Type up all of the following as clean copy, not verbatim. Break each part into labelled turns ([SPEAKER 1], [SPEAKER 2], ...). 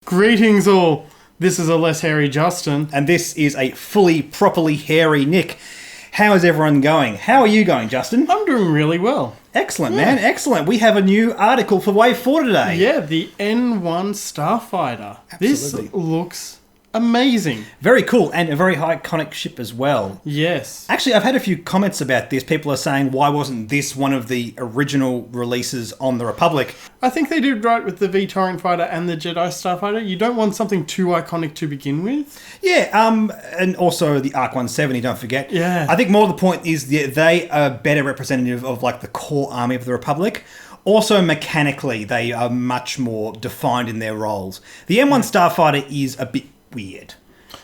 [SPEAKER 1] Greetings all. This is a less hairy Justin.
[SPEAKER 2] And this is a fully, properly hairy Nick. How is everyone going? How are you going, Justin?
[SPEAKER 1] I'm doing really well.
[SPEAKER 2] Excellent, man. Excellent. We have a new article for Wave 4 today.
[SPEAKER 1] Yeah, the N1 Starfighter.
[SPEAKER 2] Absolutely.
[SPEAKER 1] This looks amazing.
[SPEAKER 2] Very cool, and a very iconic ship as well.
[SPEAKER 1] Yes.
[SPEAKER 2] Actually, I've had a few comments about this. People are saying, why wasn't this one of the original releases on the Republic?
[SPEAKER 1] I think they did right with the V-Torrent Fighter and the Jedi Starfighter. You don't want something too iconic to begin with.
[SPEAKER 2] Yeah, and also the Arc 170, don't forget.
[SPEAKER 1] Yeah.
[SPEAKER 2] I think more the point is they are better representative of like the core army of the Republic. Also, mechanically, they are much more defined in their roles. The M1 Starfighter is a bit weird.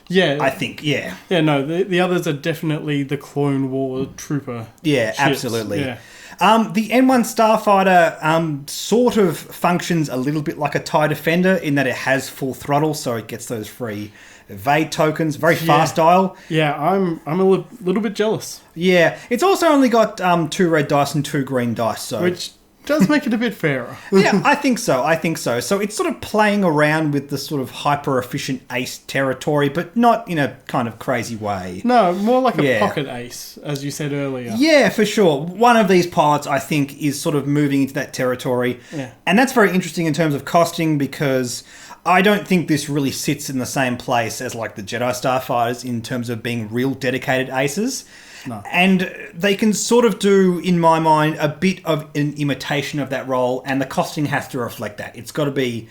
[SPEAKER 1] Yeah.
[SPEAKER 2] I think, yeah.
[SPEAKER 1] Yeah, no, the others are definitely the Clone War trooper
[SPEAKER 2] Yeah,
[SPEAKER 1] ships.
[SPEAKER 2] absolutely.
[SPEAKER 1] Yeah.
[SPEAKER 2] The N1 Starfighter sort of functions a little bit like a TIE Defender in that it has full throttle, so it gets those free evade tokens. Very fast dial.
[SPEAKER 1] Yeah, I'm a little bit jealous.
[SPEAKER 2] Yeah, it's also only got 2 red dice and 2 green dice, so...
[SPEAKER 1] Which does make it a bit fairer.
[SPEAKER 2] Yeah, I think so. So it's sort of playing around with the sort of hyper-efficient ace territory, but not in a kind of crazy way.
[SPEAKER 1] No, more like a pocket ace, as you said earlier.
[SPEAKER 2] Yeah, for sure. One of these pilots, I think, is sort of moving into that territory.
[SPEAKER 1] Yeah.
[SPEAKER 2] And that's very interesting in terms of costing, because I don't think this really sits in the same place as like the Jedi Starfighters in terms of being real dedicated aces.
[SPEAKER 1] No.
[SPEAKER 2] And they can sort of do, in my mind, a bit of an imitation of that role, and the costing has to reflect that. It's got to be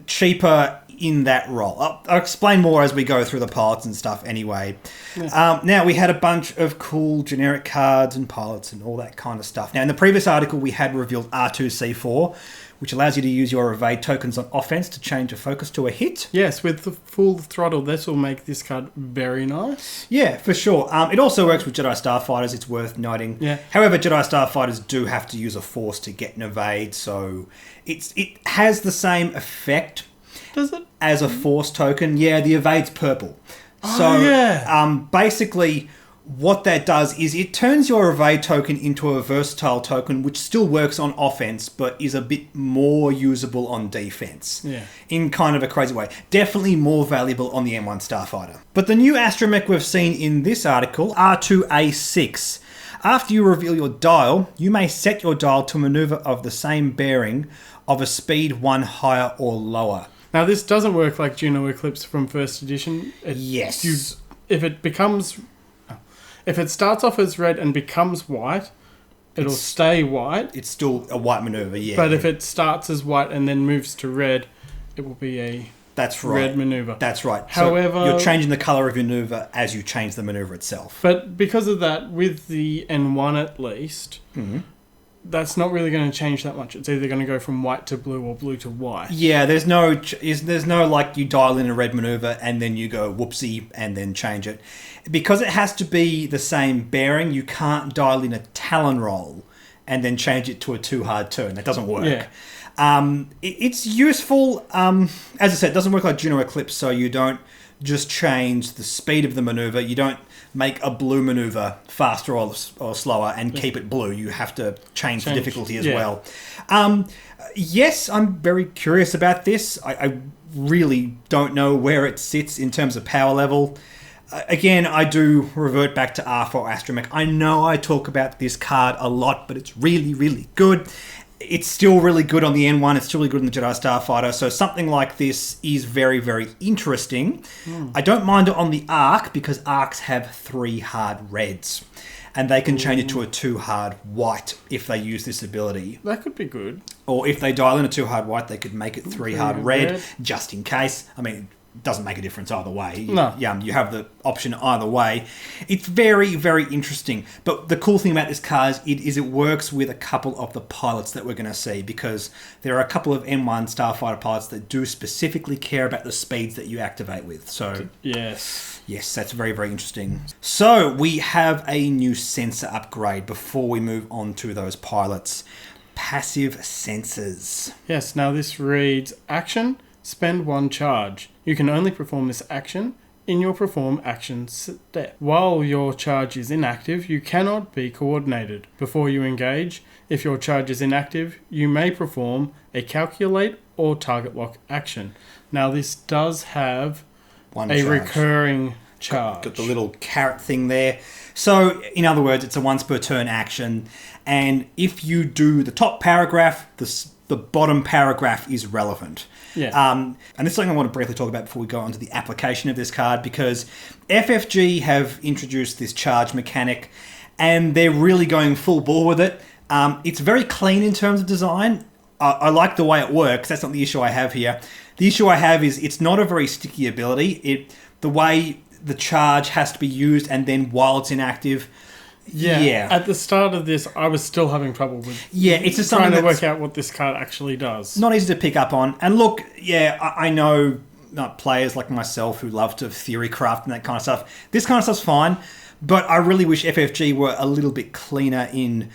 [SPEAKER 2] cheaper in that role. I'll explain more as we go through the pilots and stuff anyway. Yeah. Now, we had a bunch of cool generic cards and pilots and all that kind of stuff. Now, in the previous article, we had revealed R2C4, which allows you to use your evade tokens on offense to change a focus to a hit.
[SPEAKER 1] Yes, with the full throttle, this will make this card very nice.
[SPEAKER 2] Yeah, for sure. It also works with Jedi Starfighters, it's worth noting.
[SPEAKER 1] Yeah.
[SPEAKER 2] However, Jedi Starfighters do have to use a force to get an evade, so it has the same effect.
[SPEAKER 1] Does it?
[SPEAKER 2] As a force token. Yeah, the evade's purple. Basically, what that does is it turns your evade token into a versatile token, which still works on offense, but is a bit more usable on defense.
[SPEAKER 1] Yeah.
[SPEAKER 2] In kind of a crazy way. Definitely more valuable on the M1 Starfighter. But the new astromech we've seen in this article, R2A6. After you reveal your dial, you may set your dial to a maneuver of the same bearing of a speed 1 higher or lower.
[SPEAKER 1] Now, this doesn't work like Juno Eclipse from first edition.
[SPEAKER 2] Yes.
[SPEAKER 1] If it starts off as red and becomes white, it'll stay white.
[SPEAKER 2] It's still a white maneuver, yeah.
[SPEAKER 1] But if it starts as white and then moves to red, it will be a red maneuver.
[SPEAKER 2] That's right.
[SPEAKER 1] However,
[SPEAKER 2] so you're changing the colour of your maneuver as you change the maneuver itself.
[SPEAKER 1] But because of that, with the N1 at least, that's not really going to change that much. It's either going to go from white to blue or blue to white.
[SPEAKER 2] Yeah, there's no like you dial in a red maneuver and then you go whoopsie and then change it. Because it has to be the same bearing, you can't dial in a Talon roll and then change it to a 2 hard turn. That doesn't work.
[SPEAKER 1] Yeah.
[SPEAKER 2] It's useful. As I said, it doesn't work like Juno Eclipse, so you don't just change the speed of the maneuver. You don't make a blue maneuver faster or slower and keep it blue. You have to change the difficulty as well. Yes, I'm very curious about this. I really don't know where it sits in terms of power level. Again, I do revert back to R4 Astromech. I know I talk about this card a lot, but it's really, really good. It's still really good on the N1. It's still really good on the Jedi Starfighter. So something like this is very, very interesting. I don't mind it on the Arc because Arcs have 3 hard reds. And they can change it to a 2 hard white if they use this ability.
[SPEAKER 1] That could be good.
[SPEAKER 2] Or if they dial in a 2 hard white, they could make it 3 hard red, just in case. I mean, it doesn't make a difference either way.
[SPEAKER 1] No.
[SPEAKER 2] You have the option either way. It's very, very interesting. But the cool thing about this card is it works with a couple of the pilots that we're going to see, because there are a couple of M1 Starfighter pilots that do specifically care about the speeds that you activate with. So
[SPEAKER 1] yes,
[SPEAKER 2] that's very, very interesting. So we have a new sensor upgrade before we move on to those pilots. Passive sensors.
[SPEAKER 1] Yes, now this reads, action, spend 1 charge. You can only perform this action in your perform action step. While your charge is inactive, you cannot be coordinated. Before you engage, if your charge is inactive, you may perform a calculate or target lock action. Now this does have recurring charge.
[SPEAKER 2] Got the little carrot thing there. So, in other words, it's a once per turn action. And if you do the top paragraph, the bottom paragraph is relevant.
[SPEAKER 1] Yeah.
[SPEAKER 2] And this is something I want to briefly talk about before we go on to the application of this card, because FFG have introduced this charge mechanic and they're really going full bore with it. It's very clean in terms of design. I like the way it works. That's not the issue I have here. The issue I have is it's not a very sticky ability. The way the charge has to be used and then while it's inactive. Yeah.
[SPEAKER 1] At the start of this, I was still having trouble with
[SPEAKER 2] it's just
[SPEAKER 1] trying to work out what this card actually does.
[SPEAKER 2] Not easy to pick up on. And look, I know players like myself who love to theory craft and that kind of stuff. This kind of stuff's fine, but I really wish FFG were a little bit cleaner in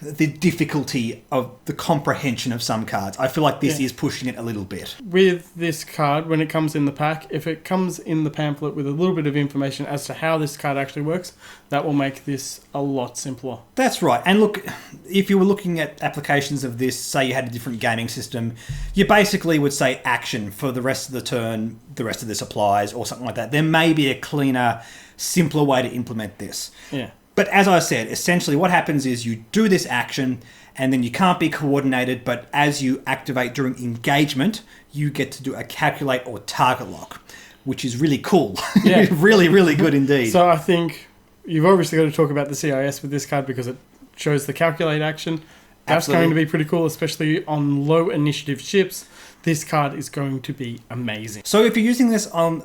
[SPEAKER 2] the difficulty of the comprehension of some cards. I feel like this is pushing it a little bit.
[SPEAKER 1] With this card, when it comes in the pack, if it comes in the pamphlet with a little bit of information as to how this card actually works, that will make this a lot simpler.
[SPEAKER 2] That's right. And look, if you were looking at applications of this, say you had a different gaming system, you basically would say action for the rest of the turn, the rest of this applies, or something like that. There may be a cleaner, simpler way to implement this.
[SPEAKER 1] Yeah.
[SPEAKER 2] But as I said, essentially what happens is you do this action and then you can't be coordinated, but as you activate during engagement, you get to do a calculate or target lock, which is really cool.
[SPEAKER 1] Yeah.
[SPEAKER 2] Really, really good indeed.
[SPEAKER 1] So I think you've obviously got to talk about the CIS with this card because it shows the calculate action. That's
[SPEAKER 2] Absolutely.
[SPEAKER 1] going to be pretty cool, especially on low initiative ships. This card is going to be amazing.
[SPEAKER 2] So if you're using this on,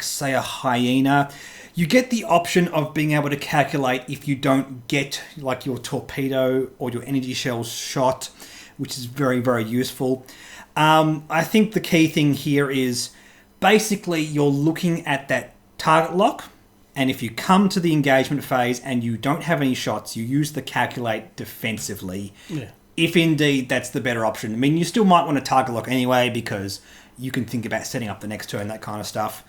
[SPEAKER 2] say, a hyena, you get the option of being able to calculate if you don't get your torpedo or your energy shells shot, which is very, very useful. I think the key thing here is basically you're looking at that target lock, and if you come to the engagement phase and you don't have any shots, you use the calculate defensively.
[SPEAKER 1] Yeah.
[SPEAKER 2] If indeed that's the better option. I mean, you still might want to target lock anyway because you can think about setting up the next turn, that kind of stuff.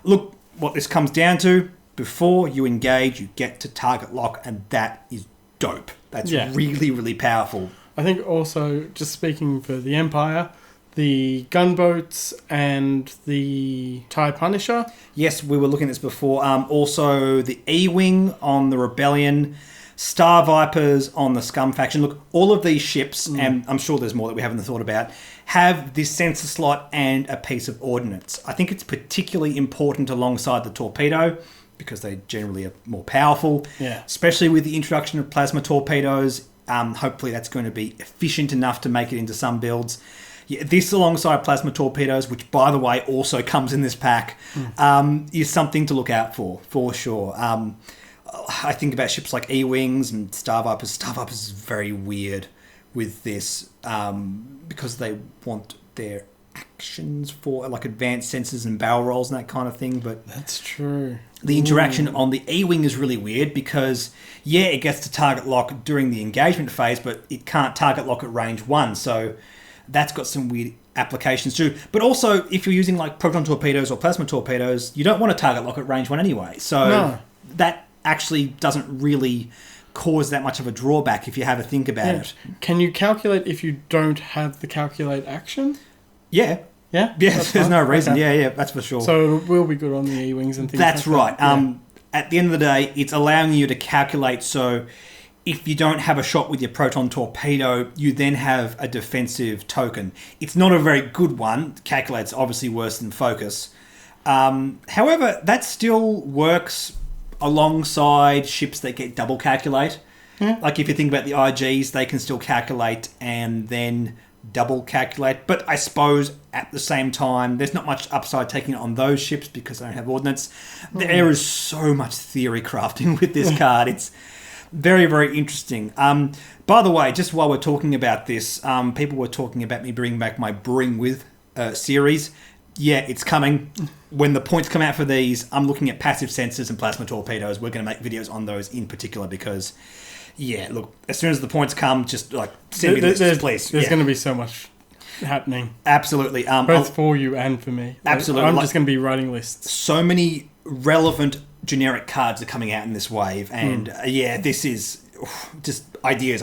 [SPEAKER 2] Look, what this comes down to, before you engage, you get to target lock, and that is dope. That's really, really powerful.
[SPEAKER 1] I think also, just speaking for the Empire, the gunboats and the TIE Punisher.
[SPEAKER 2] Yes, we were looking at this before. Also, the E-Wing on the Rebellion, Star Vipers on the Scum faction. Look, all of these ships, and I'm sure there's more that we haven't thought about, have this sensor slot and a piece of ordnance. I think it's particularly important alongside the torpedo because they generally are more powerful, especially with the introduction of plasma torpedoes. Hopefully that's going to be efficient enough to make it into some builds. Yeah, this alongside plasma torpedoes, which by the way also comes in this pack, is something to look out for sure. I think about ships like E-Wings and Star Vipers. Star Vipers is very weird with this because they want their actions for advanced sensors and barrel rolls and that kind of thing. But
[SPEAKER 1] that's true.
[SPEAKER 2] The interaction on the E-Wing is really weird because, it gets to target lock during the engagement phase, but it can't target lock at range 1. So that's got some weird applications too. But also, if you're using proton torpedoes or plasma torpedoes, you don't want to target lock at range 1 anyway. So that actually doesn't really cause that much of a drawback if you have a think about it.
[SPEAKER 1] Can you calculate if you don't have the calculate action?
[SPEAKER 2] Yeah.
[SPEAKER 1] Yeah?
[SPEAKER 2] There's no reason. Okay. Yeah, that's for sure.
[SPEAKER 1] So it will be good on the E-Wings and things
[SPEAKER 2] that's
[SPEAKER 1] like
[SPEAKER 2] that. That's right. At the end of the day, it's allowing you to calculate, so if you don't have a shot with your proton torpedo, you then have a defensive token. It's not a very good one. Calculate's obviously worse than focus. However, that still works alongside ships that get double calculate.
[SPEAKER 1] Yeah.
[SPEAKER 2] If you think about the IGs, they can still calculate and then double calculate. But I suppose at the same time, there's not much upside taking it on those ships because they don't have ordnance. There is so much theory crafting with this card. It's very, very interesting. By the way, just while we're talking about this, people were talking about me bringing back my Bring With series. Yeah, it's coming. When the points come out for these, I'm looking at passive sensors and plasma torpedoes. We're going to make videos on those in particular because, look, as soon as the points come, just send me this, please.
[SPEAKER 1] There's going to be so much happening.
[SPEAKER 2] Absolutely.
[SPEAKER 1] Both for you and for me.
[SPEAKER 2] Absolutely.
[SPEAKER 1] I'm just going to be writing lists.
[SPEAKER 2] So many relevant generic cards are coming out in this wave, and this is just ideas.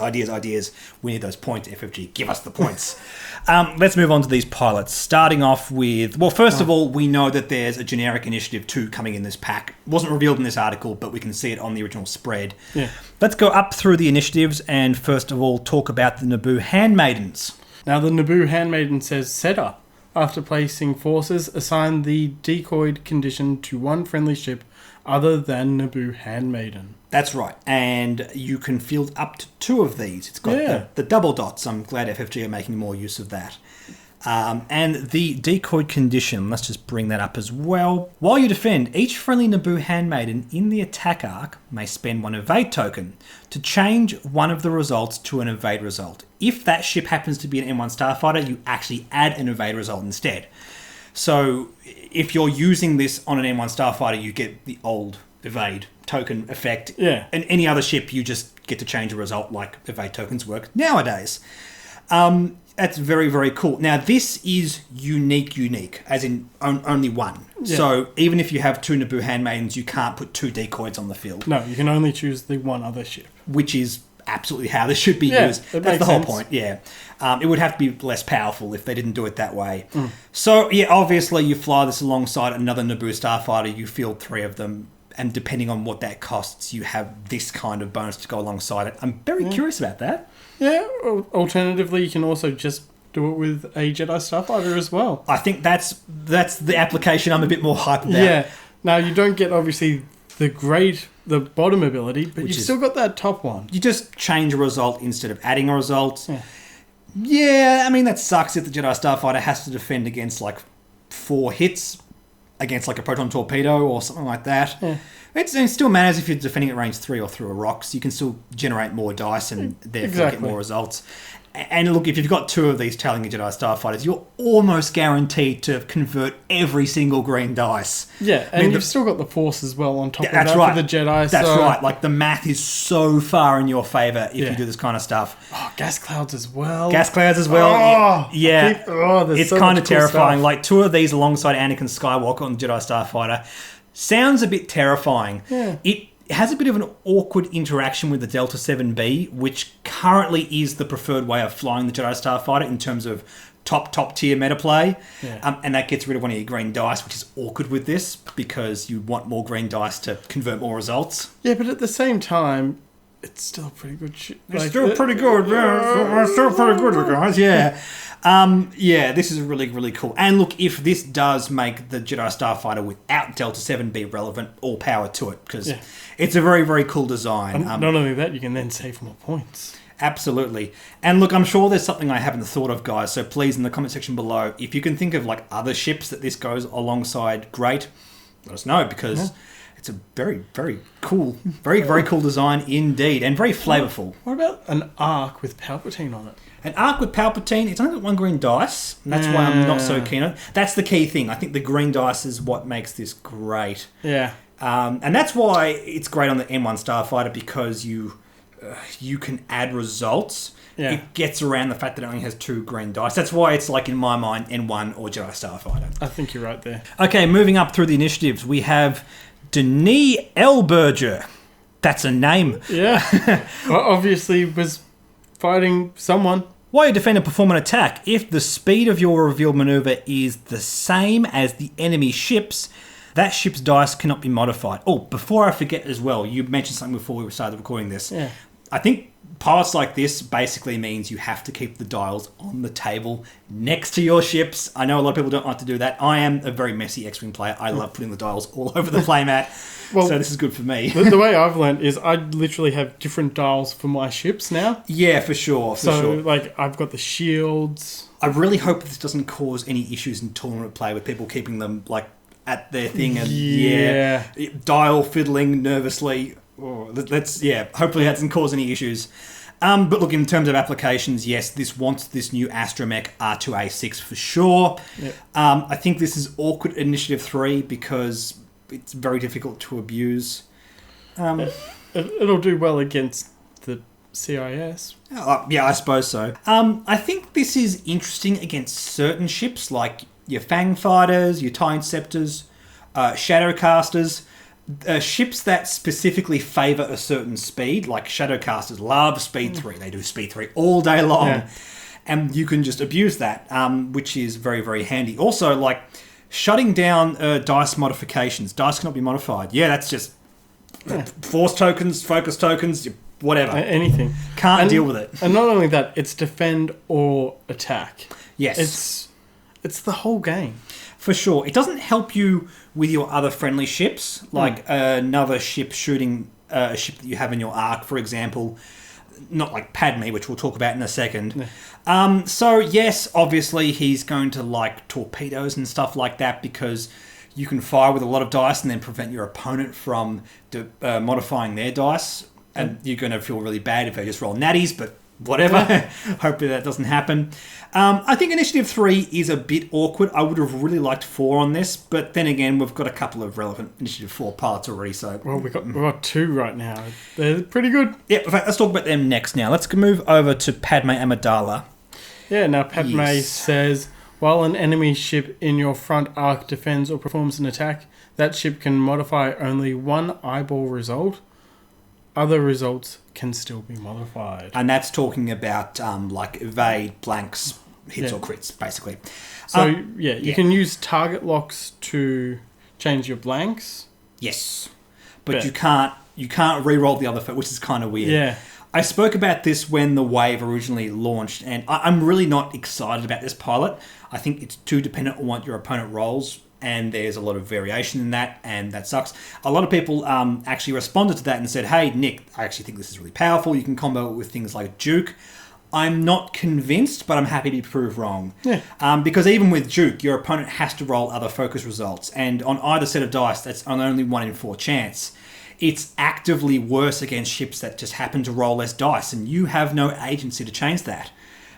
[SPEAKER 2] We need those points, FFG. Give us the points. Let's move on to these pilots. Starting off with, well, first of all, we know that there's a generic Initiative 2 coming in this pack. It wasn't revealed in this article, but we can see it on the original spread.
[SPEAKER 1] Yeah.
[SPEAKER 2] Let's go up through the initiatives and first of all talk about the Naboo Handmaidens.
[SPEAKER 1] Now, the Naboo Handmaiden says, set up. After placing forces, assign the decoyed condition to one friendly ship other than Naboo Handmaiden.
[SPEAKER 2] That's right. And you can field up to 2 of these. It's got the double dots. I'm glad FFG are making more use of that. And the decoyed condition, let's just bring that up as well. While you defend, each friendly Naboo Handmaiden in the attack arc may spend 1 evade token to change one of the results to an evade result. If that ship happens to be an M1 Starfighter, you actually add an evade result instead. So if you're using this on an M1 Starfighter, you get the old evade token effect.
[SPEAKER 1] Yeah.
[SPEAKER 2] And any other ship, you just get to change a result like evade tokens work nowadays. That's very, very cool. Now, this is unique, as in only one. Yeah. So even if you have 2 Naboo Handmaidens, you can't put 2 decoys on the field.
[SPEAKER 1] No, you can only choose the one other ship.
[SPEAKER 2] Which is absolutely how this should be used. That's the whole point, yeah. It would have to be less powerful if they didn't do it that way. So, yeah, obviously you fly this alongside another Naboo Starfighter, you field 3 of them, and depending on what that costs, you have this kind of bonus to go alongside it. I'm very curious about that.
[SPEAKER 1] Yeah, alternatively, you can also just do it with a Jedi Starfighter as well.
[SPEAKER 2] I think that's the application I'm a bit more hyped about.
[SPEAKER 1] Yeah. Now, you don't get, obviously, the bottom ability, but you've still got that top one.
[SPEAKER 2] You just change a result instead of adding a result. Yeah, I mean, that sucks if the Jedi Starfighter has to defend against, 4 hits against, a proton torpedo or something like that.
[SPEAKER 1] Yeah.
[SPEAKER 2] It still matters if you're defending at range 3 or through a rock, so you can still generate more dice and therefore get more results. And look, if you've got 2 of these Talon Jedi Starfighters, you're almost guaranteed to convert every single green dice.
[SPEAKER 1] Yeah, and you've still got the Force as well on top of that
[SPEAKER 2] right.
[SPEAKER 1] for the Jedi.
[SPEAKER 2] That's right. The math is so far in your favour if you do this kind of stuff.
[SPEAKER 1] Oh, gas clouds as well.
[SPEAKER 2] Yeah. It's
[SPEAKER 1] so
[SPEAKER 2] kind of terrifying.
[SPEAKER 1] Stuff.
[SPEAKER 2] 2 of these alongside Anakin Skywalker on the Jedi Starfighter sounds a bit terrifying.
[SPEAKER 1] Yeah.
[SPEAKER 2] It has a bit of an awkward interaction with the Delta 7B, which currently is the preferred way of flying the Jedi Starfighter in terms of top tier meta play.
[SPEAKER 1] Yeah.
[SPEAKER 2] And that gets rid of one of your green dice, which is awkward with this because you want more green dice to convert more results.
[SPEAKER 1] Yeah, but at the same time, it's still pretty good shit.
[SPEAKER 2] It's still pretty good. Yeah, it's still pretty good, guys. Yeah. This is really, really cool. And look, if this does make the Jedi Starfighter without Delta 7B relevant, all power to it, because it's a very, very cool design.
[SPEAKER 1] Not only that, you can then save more points.
[SPEAKER 2] Absolutely. And look, I'm sure there's something I haven't thought of, guys, so please in the comment section below, if you can think of other ships that this goes alongside, great, let us know, because it's a very, very cool, very, very cool design indeed, and very flavourful.
[SPEAKER 1] What about an arc with Palpatine on it?
[SPEAKER 2] An arc with Palpatine, it's only got 1 green dice, and that's why I'm not so keen on it. That's the key thing. I think the green dice is what makes this great.
[SPEAKER 1] Yeah.
[SPEAKER 2] And that's why it's great on the M1 Starfighter, because you can add results.
[SPEAKER 1] Yeah.
[SPEAKER 2] It gets around the fact that it only has 2 green dice. That's why it's in my mind, N1 or Jedi Starfighter.
[SPEAKER 1] I think you're right there.
[SPEAKER 2] Okay, moving up through the initiatives, we have Denis Elberger. That's a name.
[SPEAKER 1] Yeah. Well, obviously was fighting someone.
[SPEAKER 2] While you defend and perform an attack, if the speed of your revealed maneuver is the same as the enemy ship's, that ship's dice cannot be modified. Oh, before I forget as well, you mentioned something before we started recording this.
[SPEAKER 1] Yeah.
[SPEAKER 2] I think pilots like this basically means you have to keep the dials on the table next to your ships. I know a lot of people don't like to do that. I am a very messy X-Wing player. I love putting the dials all over the playmat. So this is good for me.
[SPEAKER 1] The way I've learned is I literally have different dials for my ships now.
[SPEAKER 2] Yeah, for sure.
[SPEAKER 1] I've got the shields.
[SPEAKER 2] I really hope this doesn't cause any issues in tournament play with people keeping them at their thing and dial fiddling nervously. Hopefully that doesn't cause any issues. But look, in terms of applications, yes, this wants this new Astromech R2A6 for sure.
[SPEAKER 1] Yep.
[SPEAKER 2] I think this is awkward Initiative 3 because it's very difficult to abuse.
[SPEAKER 1] It'll do well against the CIS.
[SPEAKER 2] Yeah, I suppose so. I think this is interesting against certain ships, like your Fang Fighters, your TIE Interceptors, Shadowcasters, ships that specifically favour a certain speed, like Shadowcasters love Speed 3. They do Speed 3 all day long. Yeah. And you can just abuse that, which is very, very handy. Also, like, shutting down dice modifications. Dice cannot be modified. Yeah, that's just force tokens, focus tokens, whatever.
[SPEAKER 1] Anything.
[SPEAKER 2] Can't deal with it.
[SPEAKER 1] And not only that, it's defend or attack.
[SPEAKER 2] Yes.
[SPEAKER 1] It's the whole game.
[SPEAKER 2] For sure. It doesn't help you with your other friendly ships, like another ship shooting a ship that you have in your arc, for example. Not like Padme, which we'll talk about in a second. Yeah. So, yes, obviously he's going to like torpedoes and stuff like that because you can fire with a lot of dice and then prevent your opponent from modifying their dice. And you're going to feel really bad if they just roll natties, but whatever. Hopefully that doesn't happen. I think Initiative 3 is a bit awkward. I would have really liked 4 on this, but then again, we've got a couple of relevant Initiative 4 pilots already. So
[SPEAKER 1] we've got 2 right now. They're pretty good.
[SPEAKER 2] Yeah, in fact, let's talk about them next now. Let's move over to Padme Amidala.
[SPEAKER 1] Yeah, now Padme says, while an enemy ship in your front arc defends or performs an attack, that ship can modify only one eyeball result. Other results can still be modified.
[SPEAKER 2] And that's talking about like evade, blanks, hits or crits, basically.
[SPEAKER 1] So, you can use target locks to change your blanks.
[SPEAKER 2] Yes. But you can't re-roll the other, which is kind of weird.
[SPEAKER 1] Yeah.
[SPEAKER 2] I spoke about this when the wave originally launched, and I'm really not excited about this pilot. I think it's too dependent on what your opponent rolls, and there's a lot of variation in that, and that sucks. A lot of people actually responded to that and said, hey, Nick, I actually think this is really powerful. You can combo it with things like Duke. I'm not convinced, but I'm happy to be proved wrong.
[SPEAKER 1] Yeah.
[SPEAKER 2] Because even with Duke, your opponent has to roll other focus results, and on either set of dice, that's on only 1 in 4 chance. It's actively worse against ships that just happen to roll less dice, and you have no agency to change that.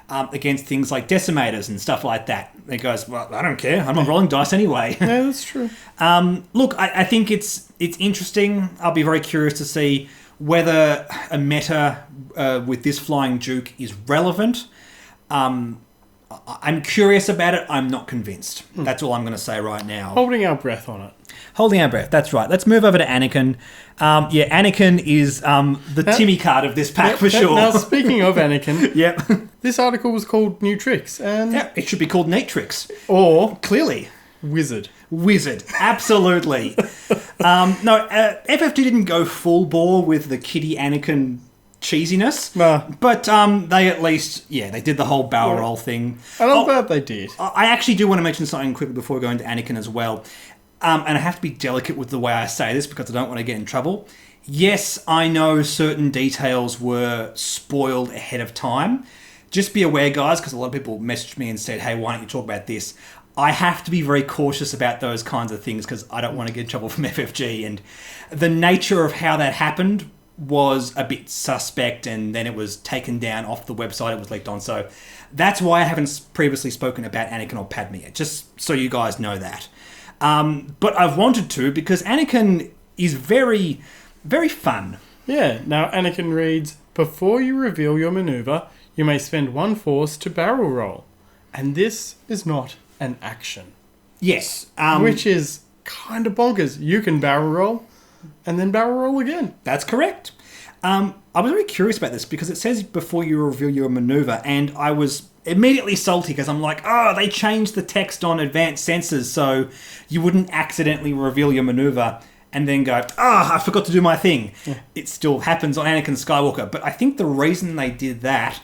[SPEAKER 2] Against things like decimators and stuff like that. It goes, well, I don't care. I'm not rolling dice anyway.
[SPEAKER 1] Yeah, that's true.
[SPEAKER 2] Look, I think it's interesting. I'll be very curious to see whether a meta with this flying Duke is relevant. I'm curious about it. I'm not convinced. That's all I'm going to say right now.
[SPEAKER 1] Holding our breath on it.
[SPEAKER 2] Holding our breath, that's right. Let's move over to Anakin. Anakin is the Timmy card of this pack for sure.
[SPEAKER 1] Now, speaking of Anakin,
[SPEAKER 2] yep.
[SPEAKER 1] This article was called New Tricks. And
[SPEAKER 2] it should be called Neat Tricks.
[SPEAKER 1] Or,
[SPEAKER 2] clearly,
[SPEAKER 1] Wizard,
[SPEAKER 2] absolutely. FFG didn't go full bore with the Kitty Anakin cheesiness, but they at least, they did the whole barrel roll thing.
[SPEAKER 1] And I'm glad they did.
[SPEAKER 2] I actually do want to mention something quickly before we go into Anakin as well. And I have to be delicate with the way I say this because I don't want to get in trouble. Yes, I know certain details were spoiled ahead of time. Just be aware, guys, because a lot of people messaged me and said, hey, why don't you talk about this? I have to be very cautious about those kinds of things because I don't want to get in trouble from FFG. And the nature of how that happened was a bit suspect, and then it was taken down off the website it was leaked on. So that's why I haven't previously spoken about Anakin or Padme yet, just so you guys know that. But I've wanted to because Anakin is very, very fun.
[SPEAKER 1] Yeah, now Anakin reads, before you reveal your maneuver, you may spend 1 force to barrel roll. And this is not an action.
[SPEAKER 2] Yes.
[SPEAKER 1] Which is kind of bonkers. You can barrel roll and then barrel roll again.
[SPEAKER 2] That's correct. I was very curious about this because it says before you reveal your maneuver, and I was immediately salty because I'm like, they changed the text on advanced sensors so you wouldn't accidentally reveal your maneuver and then go, I forgot to do my thing. Yeah. It still happens on Anakin Skywalker. But I think the reason they did that,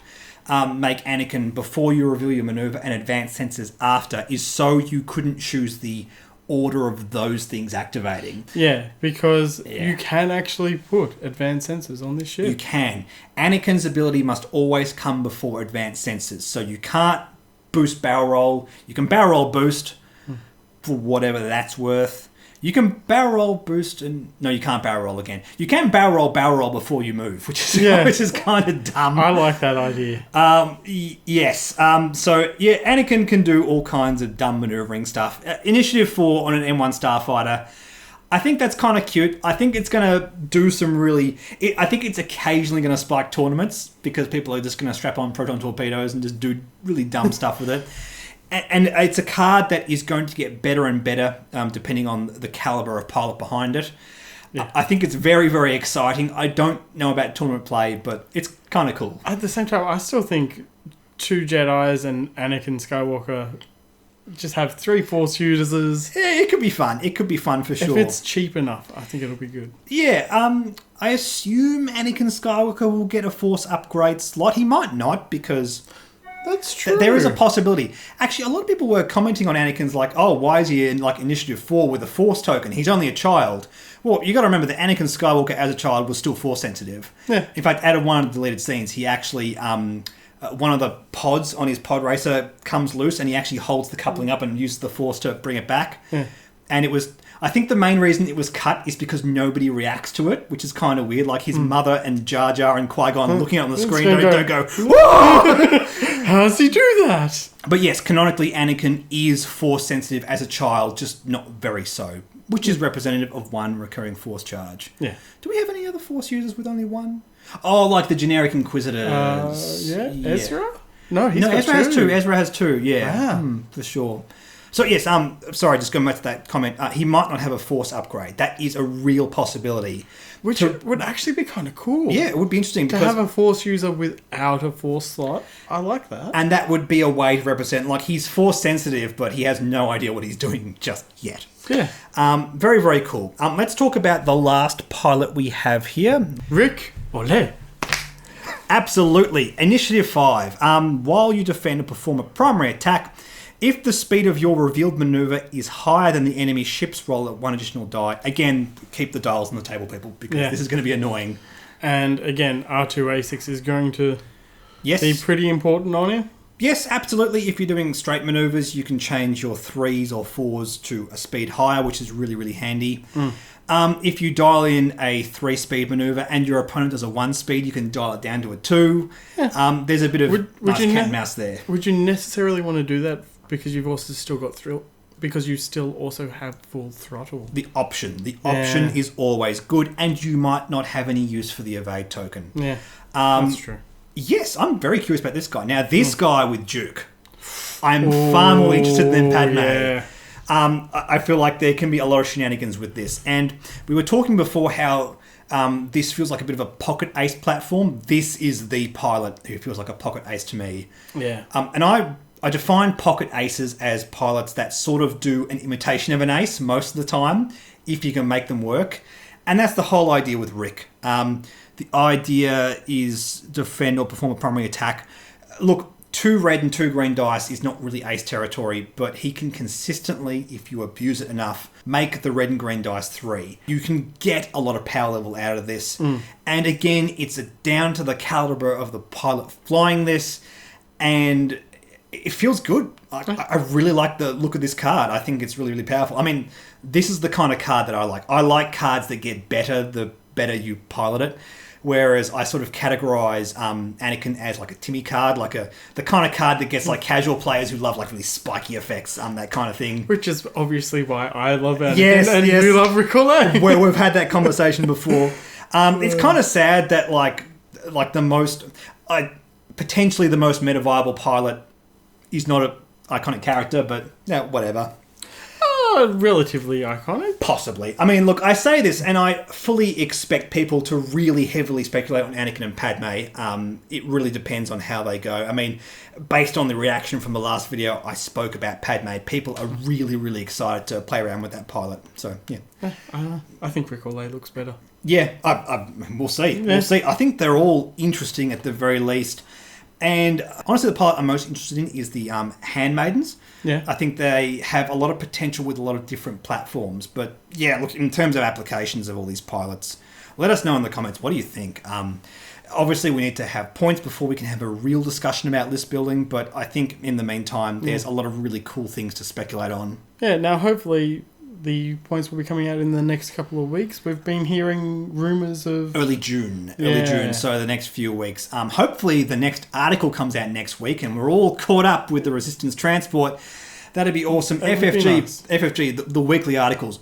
[SPEAKER 2] make Anakin before you reveal your maneuver and advanced sensors after, is so you couldn't choose the order of those things activating.
[SPEAKER 1] Yeah, because you can actually put advanced sensors on this ship.
[SPEAKER 2] You can. Anakin's ability must always come before advanced sensors. So you can't boost barrel roll. You can barrel roll boost for whatever that's worth. You can barrel roll boost and... No, you can't barrel roll again. You can barrel roll before you move, which is kind of dumb.
[SPEAKER 1] I like that idea.
[SPEAKER 2] Yes. Anakin can do all kinds of dumb maneuvering stuff. Initiative 4 on an M1 Starfighter, I think that's kind of cute. I think it's going to do some really... I think it's occasionally going to spike tournaments because people are just going to strap on proton torpedoes and just do really dumb stuff with it. And it's a card that is going to get better and better depending on the caliber of pilot behind it. Yeah. I think it's very, very exciting. I don't know about tournament play, but it's kind of cool.
[SPEAKER 1] At the same time, I still think 2 Jedis and Anakin Skywalker... Just have 3 Force users.
[SPEAKER 2] Yeah, it could be fun. It could be fun for sure.
[SPEAKER 1] If it's cheap enough, I think it'll be good.
[SPEAKER 2] Yeah, I assume Anakin Skywalker will get a Force upgrade slot. He might not, because...
[SPEAKER 1] That's true.
[SPEAKER 2] There is a possibility. Actually, a lot of people were commenting on Anakin's like, oh, why is he in like Initiative 4 with a Force token? He's only a child. Well, you got to remember that Anakin Skywalker as a child was still Force sensitive.
[SPEAKER 1] Yeah.
[SPEAKER 2] In fact, out of one of the deleted scenes, he actually... one of the pods on his pod racer comes loose and he actually holds the coupling up and uses the Force to bring it back.
[SPEAKER 1] Yeah.
[SPEAKER 2] And it was... I think the main reason it was cut is because nobody reacts to it, which is kind of weird. Like his mother and Jar Jar and Qui-Gon looking up on the screen don't go, whoa!
[SPEAKER 1] How does he do that?
[SPEAKER 2] But yes, canonically, Anakin is Force sensitive as a child, just not very so, which is representative of 1 recurring Force charge.
[SPEAKER 1] Yeah.
[SPEAKER 2] Do we have any other Force users with only 1? Oh, like the generic Inquisitors.
[SPEAKER 1] Ezra? No,
[SPEAKER 2] Ezra has 2. Ezra has 2, yeah.
[SPEAKER 1] Wow.
[SPEAKER 2] For sure. So yes, sorry, just going back to that comment. He might not have a Force upgrade. That is a real possibility.
[SPEAKER 1] Which would actually be kind of cool.
[SPEAKER 2] Yeah, it would be interesting.
[SPEAKER 1] To have a Force user without a Force slot. I like that.
[SPEAKER 2] And that would be a way to represent, like, he's Force sensitive, but he has no idea what he's doing just yet.
[SPEAKER 1] Yeah.
[SPEAKER 2] Very, very cool. Let's talk about the last pilot we have here.
[SPEAKER 1] Rick Ole.
[SPEAKER 2] Absolutely. Initiative 5. While you defend or perform a primary attack, if the speed of your revealed maneuver is higher than the enemy ship's roll at 1 additional die, again, keep the dials on the table, people, because this is going to be annoying.
[SPEAKER 1] And again, R2A6 is going to
[SPEAKER 2] be
[SPEAKER 1] pretty important on him.
[SPEAKER 2] Yes, absolutely. If you're doing straight maneuvers, you can change your 3s or 4s to a speed higher, which is really, really handy. If you dial in a 3-speed maneuver and your opponent does a 1-speed, you can dial it down to a 2. Yeah. There's a bit of nice cat and mouse there.
[SPEAKER 1] Would you necessarily want to do that because you've also still got because you still also have full throttle?
[SPEAKER 2] The option is always good, and you might not have any use for the evade token.
[SPEAKER 1] Yeah, that's true.
[SPEAKER 2] Yes, I'm very curious about this guy. Now, this guy with Duke, I'm far more interested than Padme.
[SPEAKER 1] Yeah.
[SPEAKER 2] I feel like there can be a lot of shenanigans with this. And we were talking before how this feels like a bit of a pocket ace platform. This is the pilot who feels like a pocket ace to me.
[SPEAKER 1] Yeah.
[SPEAKER 2] And I define pocket aces as pilots that sort of do an imitation of an ace most of the time, if you can make them work. And that's the whole idea with Rick. The idea is defend or perform a primary attack. Look, 2 red and 2 green dice is not really ace territory, but he can consistently, if you abuse it enough, make the red and green dice 3. You can get a lot of power level out of this. And again, it's down to the caliber of the pilot flying this, and it feels good. I really like the look of this card. I think it's really, really powerful. I mean, this is the kind of card that I like. I like cards that get better the better you pilot it. Whereas I sort of categorize Anakin as like a Timmy card, like the kind of card that gets like casual players who love like really spiky effects, that kind of thing.
[SPEAKER 1] Which is obviously why I love Anakin and you love Rick Ole.
[SPEAKER 2] Where we've had that conversation before. It's kind of sad that like the most, potentially the most meta viable pilot is not an iconic character, but yeah, whatever.
[SPEAKER 1] Relatively iconic.
[SPEAKER 2] Possibly. I mean, look, I say this, and I fully expect people to really heavily speculate on Anakin and Padme. It really depends on how they go. I mean, based on the reaction from the last video, I spoke about Padme. People are really, really excited to play around with that pilot. So, yeah.
[SPEAKER 1] I think Rick Ole looks better.
[SPEAKER 2] Yeah, we'll see. Yeah. We'll see. I think they're all interesting at the very least. And honestly, the pilot I'm most interested in is the Handmaidens.
[SPEAKER 1] Yeah.
[SPEAKER 2] I think they have a lot of potential with a lot of different platforms. But yeah, look, in terms of applications of all these pilots, let us know in the comments. What do you think? Obviously, we need to have points before we can have a real discussion about list building. But I think in the meantime, there's a lot of really cool things to speculate on. Yeah,
[SPEAKER 1] now hopefully the points will be coming out in the next couple of weeks. We've been hearing rumours of...
[SPEAKER 2] Early June, so the next few weeks. Hopefully the next article comes out next week and we're all caught up with the Resistance transport. That'd be awesome.
[SPEAKER 1] That would be
[SPEAKER 2] FFG,
[SPEAKER 1] nice.
[SPEAKER 2] FFG, the weekly articles.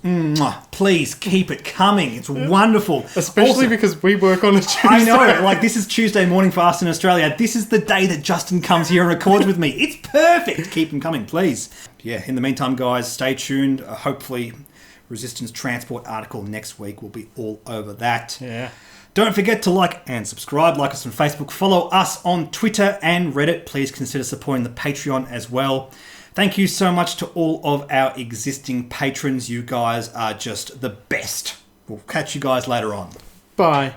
[SPEAKER 2] Please keep it coming. It's wonderful.
[SPEAKER 1] Especially
[SPEAKER 2] Also,
[SPEAKER 1] because we work on a Tuesday.
[SPEAKER 2] I know, like this is Tuesday morning for us in Australia. This is the day that Justin comes here and records with me. It's perfect. Keep them coming, please. Yeah, in the meantime, guys, stay tuned. Hopefully, Resistance Transport article next week will be all over that.
[SPEAKER 1] Yeah.
[SPEAKER 2] Don't forget to like and subscribe. Like us on Facebook. Follow us on Twitter and Reddit. Please consider supporting the Patreon as well. Thank you so much to all of our existing patrons. You guys are just the best. We'll catch you guys later on.
[SPEAKER 1] Bye.